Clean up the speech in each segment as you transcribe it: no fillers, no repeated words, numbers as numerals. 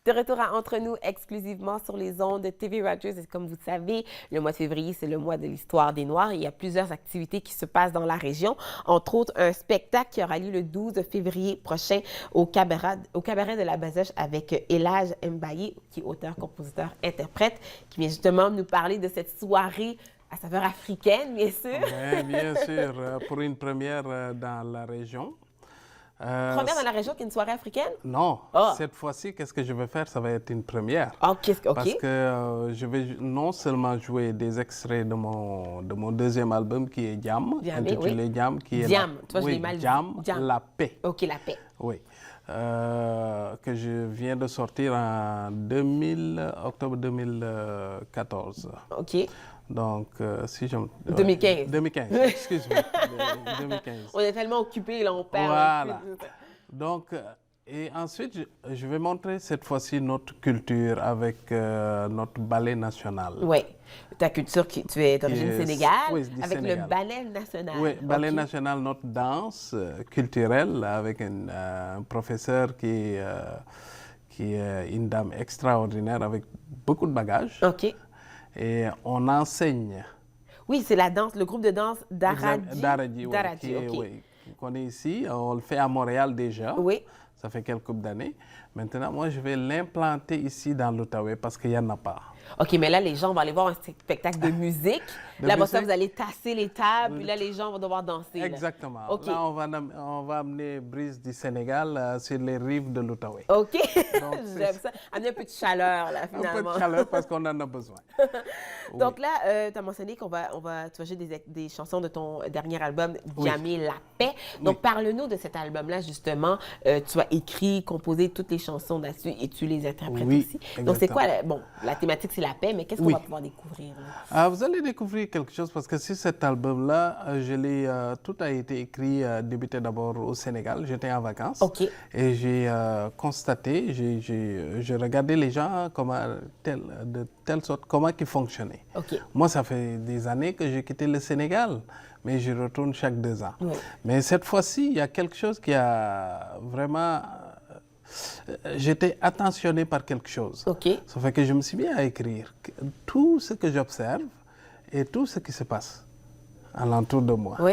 De retour à Entre nous, exclusivement sur les ondes de TV Rogers. Et comme vous le savez, le mois de février, c'est le mois de l'histoire des Noirs. Et il y a plusieurs activités qui se passent dans la région. Entre autres, un spectacle qui aura lieu le 12 février prochain au cabaret de la Bazoche avec Elage Mbaye, qui est auteur, compositeur, interprète, qui vient justement nous parler de cette soirée à saveur africaine, bien sûr. Bien sûr, pour une première dans la région. Première dans la région qui est une soirée africaine? Non, Oh. Cette fois-ci, qu'est-ce que je vais faire? Ça va être une première. Oh, OK. Parce que je vais non seulement jouer des extraits de mon deuxième album qui est Jam, intitulé oui. Jam, qui est Jam, toi, je l'ai mal dit. Jam, la paix. OK, la paix. Oui, que je viens de sortir en octobre 2014. OK. Donc, si je... 2015. 2015, excuse-moi. 2015. On est tellement occupés, là, on perd. Voilà. Donc, et ensuite, je vais montrer cette fois-ci notre culture avec notre ballet national. Oui. Ta culture, tu es d'origine sénégale, oui, du avec Sénégal. le ballet national. Oui, ballet national, notre danse culturelle avec un professeur qui est une dame extraordinaire avec beaucoup de bagages. OK. Et on enseigne. Oui, c'est la danse, le groupe de danse Daradji. Daradji, oui, Daradji, OK. oui, qu'on est ici. On le fait à Montréal déjà. Oui. Ça fait quelques d'années. Maintenant, moi, je vais l'implanter ici dans l'Outaouais parce qu'il n'y en a pas. OK, mais là, les gens vont aller voir un spectacle de musique. Là, ça, vous allez tasser les tables, puis là, les gens vont devoir danser. Exactement. OK. Là, on va amener Brise du Sénégal sur les rives de l'Outaouais. OK. J'aime ça. Amener un peu de chaleur, là, finalement. Un peu de chaleur parce qu'on en a besoin. Donc là, tu as mentionné tu vas jouer des chansons de ton dernier album, Jammer la paix. Donc, parle-nous de cet album-là, justement. Tu as écrit, composé toutes les chansons là-dessus et tu les interprètes aussi. Donc, c'est quoi? Bon, la thématique, c'est la paix, mais qu'est-ce qu'on va pouvoir découvrir? Vous allez découvrir quelque chose parce que sur cet album-là, tout a été écrit, débuté d'abord au Sénégal. J'étais en vacances. OK. Et j'ai constaté, j'ai regardé les gens de telle sorte comment ils fonctionnaient. OK. Moi, ça fait des années que j'ai quitté le Sénégal, mais je retourne chaque 2 ans. Oui. Mais cette fois-ci, il y a quelque chose qui a vraiment... J'étais attentionné par quelque chose. OK. Ça fait que je me suis mis à écrire tout ce que j'observe et tout ce qui se passe alentour de moi. Oui.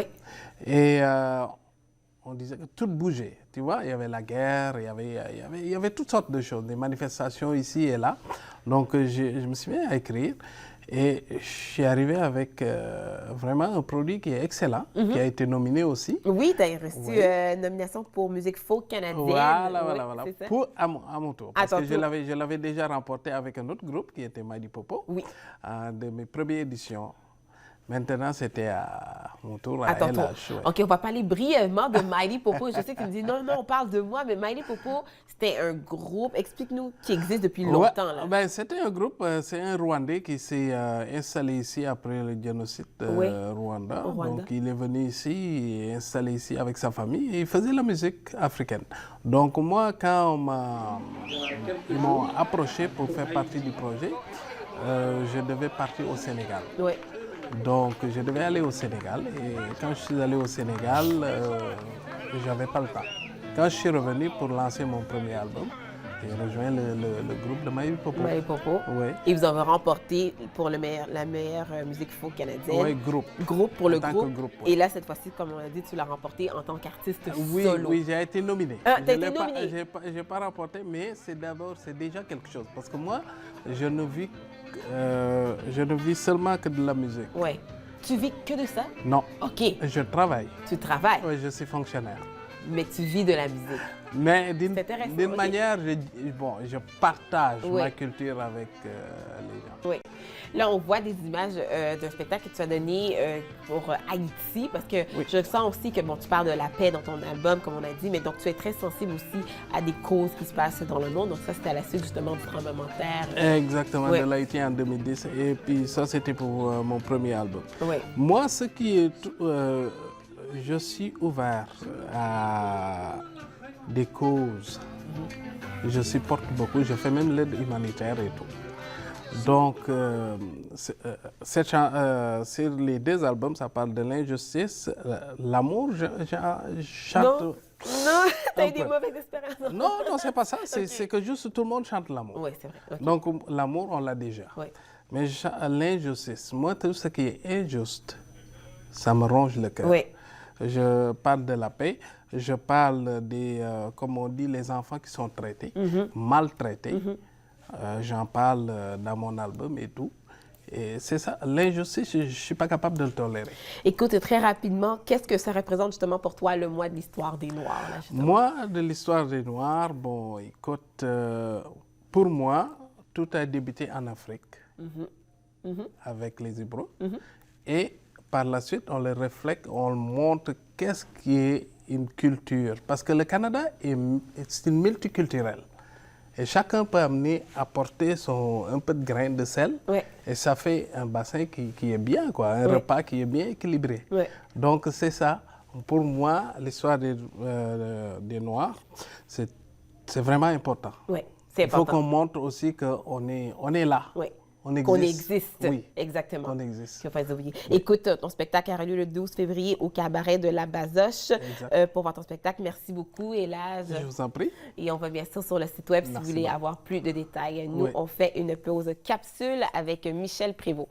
Et on disait que tout bougeait. Tu vois, il y avait la guerre, il y avait toutes sortes de choses, des manifestations ici et là. Donc, je me suis mis à écrire et je suis arrivé avec vraiment un produit qui est excellent, qui a été nominé aussi. Oui, tu as reçu une nomination pour Musique Folk canadienne. Voilà. Ça? À mon tour. Parce que je l'avais déjà remporté avec un autre groupe qui était Mighty Popo, de mes premières éditions. Maintenant, c'était à mon tour à LH. OK, on va parler brièvement de Mighty Popo. Je sais que tu me dis non, on parle de moi, mais Mighty Popo, c'était un groupe, explique-nous, qui existe depuis longtemps. Là. C'était un groupe, c'est un Rwandais qui s'est installé ici après le génocide Rwanda. Donc, il est venu ici et installé ici avec sa famille et il faisait la musique africaine. Donc, moi, quand ils m'ont approché pour faire partie du projet, je devais partir au Sénégal. Oui. Donc, je devais aller au Sénégal et quand je suis allé au Sénégal, je n'avais pas le temps. Quand je suis revenu pour lancer mon premier album, j'ai rejoint le groupe de Mighty Popo. Mighty Popo. Oui. Et vous avez remporté pour la meilleure musique folk canadienne. Oui, groupe. Groupe pour le groupe. Groupe, Et là, cette fois-ci, comme on a dit, tu l'as remporté en tant qu'artiste solo. Oui, j'ai été nominé. Ah, tu as été nominé? Je n'ai pas remporté, mais c'est déjà quelque chose. Parce que moi, je ne vis seulement que de la musique. Oui. Tu vis que de ça? Non. OK. Je travaille. Tu travailles? Oui, je suis fonctionnaire. Mais tu vis de la musique. Mais d'une manière, je partage ma culture avec les gens. Oui. Là, on voit des images d'un spectacle que tu as donné pour Haïti, parce que je sens aussi que tu parles de la paix dans ton album, comme on a dit, mais donc tu es très sensible aussi à des causes qui se passent dans le monde. Donc ça, c'était à la suite justement du tremblement de terre. Exactement, de l'Haïti en 2010. Et puis ça, c'était pour mon premier album. Oui. Moi, ce qui est... je suis ouvert à des causes. Je supporte beaucoup, je fais même l'aide humanitaire et tout. Donc, sur les 2 albums, ça parle de l'injustice, l'amour, je chante. Non, non, t'as eu des mauvaises expériences. Non, non, c'est pas ça. C'est que juste tout le monde chante l'amour. Oui, c'est vrai. Okay. Donc, l'amour, on l'a déjà. Oui. Mais l'injustice, moi, tout ce qui est injuste, ça me ronge le cœur. Oui. Je parle de la paix, je parle des, comme on dit, les enfants qui sont traités, maltraités. J'en parle dans mon album et tout. Et c'est ça, l'injustice, je ne suis pas capable de le tolérer. Écoute, très rapidement, qu'est-ce que ça représente justement pour toi le mois de l'histoire des Noirs? Là, mois de l'histoire des Noirs, bon, écoute, pour moi, tout a débuté en Afrique avec les Hébreux. Et par la suite, on le reflète, on montre qu'est-ce qui est une culture. Parce que le Canada est multiculturel. Et chacun peut amener, apporter un peu de grain de sel. Ouais. Et ça fait un bassin qui est bien, quoi, un repas qui est bien équilibré. Ouais. Donc c'est ça. Pour moi, l'histoire des Noirs, c'est vraiment important. Ouais, c'est important. Il faut qu'on montre aussi qu'on est là. Ouais. On existe. Qu'on existe. Oui. Exactement. Qu'on existe. Oui. Écoute, ton spectacle aura lieu le 12 février au cabaret de la Bazoche. Pour voir ton spectacle, merci beaucoup, Elage. Je vous en prie. Et on va bien sûr sur le site web si vous voulez avoir plus de détails. Nous, on fait une pause capsule avec Michel Prévost.